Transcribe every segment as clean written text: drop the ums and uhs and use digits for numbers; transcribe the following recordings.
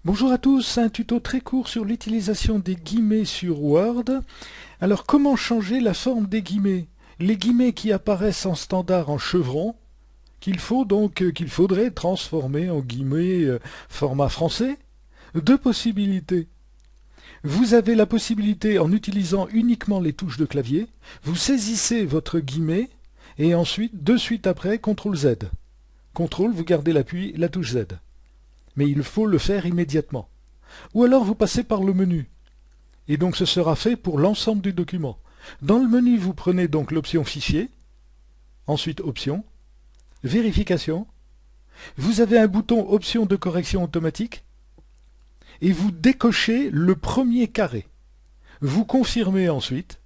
Bonjour à tous, un tuto très court sur l'utilisation des guillemets sur Word. Alors comment changer la forme des guillemets? Les guillemets qui apparaissent en standard en chevron, qu'il faudrait transformer en guillemets format français. Deux possibilités. Vous avez la possibilité, en utilisant uniquement les touches de clavier, vous saisissez votre guillemet et ensuite, de suite après, CTRL Z. CTRL, vous gardez l'appui, la touche Z. Mais il faut le faire immédiatement. Ou alors vous passez par le menu. Et donc ce sera fait pour l'ensemble du document. Dans le menu, vous prenez donc l'option Fichier, ensuite Options, Vérification. Vous avez un bouton Option de correction automatique et vous décochez le premier carré. Vous confirmez ensuite.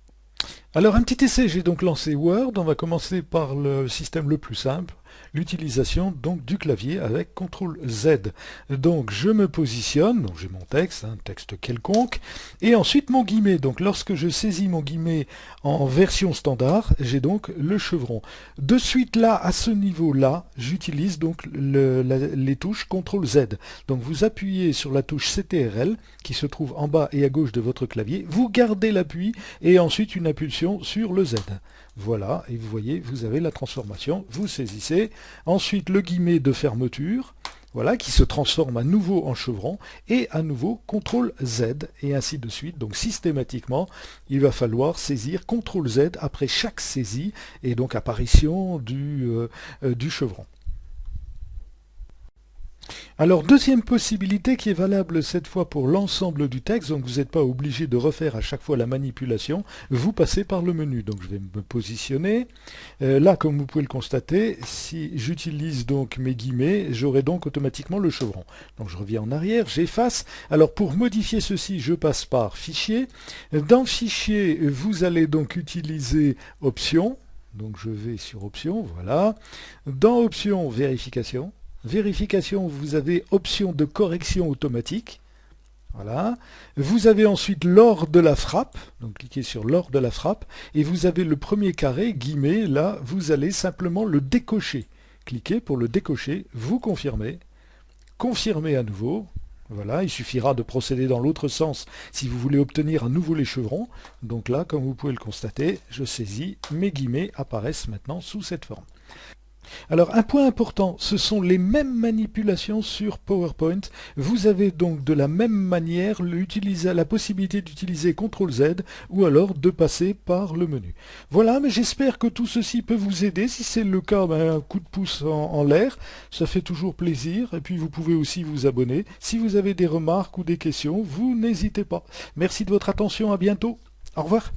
Alors un petit essai, j'ai donc lancé Word. On va commencer par le système le plus simple, l'utilisation donc du clavier avec CTRL Z. Donc je me positionne, donc j'ai mon texte, un texte quelconque, et ensuite mon guillemet. Donc lorsque je saisis mon guillemet en version standard, j'ai donc le chevron. De suite là, à ce niveau-là, j'utilise donc les touches CTRL Z. Donc vous appuyez sur la touche CTRL qui se trouve en bas et à gauche de votre clavier, vous gardez l'appui et ensuite une impulsion sur le Z. Voilà, et vous voyez, vous avez la transformation, vous saisissez. Ensuite, le guillemet de fermeture, voilà, qui se transforme à nouveau en chevron, et à nouveau CTRL Z, et ainsi de suite. Donc systématiquement, il va falloir saisir CTRL Z après chaque saisie, et donc apparition du chevron. Alors, deuxième possibilité qui est valable cette fois pour l'ensemble du texte, donc vous n'êtes pas obligé de refaire à chaque fois la manipulation, vous passez par le menu. Donc je vais me positionner. Là, comme vous pouvez le constater, si j'utilise donc mes guillemets, j'aurai donc automatiquement le chevron. Donc je reviens en arrière, j'efface. Alors pour modifier ceci, je passe par Fichier. Dans Fichier, vous allez donc utiliser Options. Donc je vais sur Options, voilà. Dans Options, Vérification. Vérification, vous avez option de correction automatique. Voilà. Vous avez ensuite l'ordre de la frappe. Donc cliquez sur l'ordre de la frappe. Et vous avez le premier carré, guillemet. Là, vous allez simplement le décocher. Cliquez pour le décocher. Vous confirmez. Confirmez à nouveau. Voilà, il suffira de procéder dans l'autre sens si vous voulez obtenir à nouveau les chevrons. Donc là, comme vous pouvez le constater, je saisis, mes guillemets apparaissent maintenant sous cette forme. Alors un point important, ce sont les mêmes manipulations sur PowerPoint. Vous avez donc de la même manière la possibilité d'utiliser CTRL Z ou alors de passer par le menu. Voilà, mais j'espère que tout ceci peut vous aider. Si c'est le cas, un coup de pouce en l'air, ça fait toujours plaisir. Et puis vous pouvez aussi vous abonner. Si vous avez des remarques ou des questions, vous n'hésitez pas. Merci de votre attention, à bientôt. Au revoir.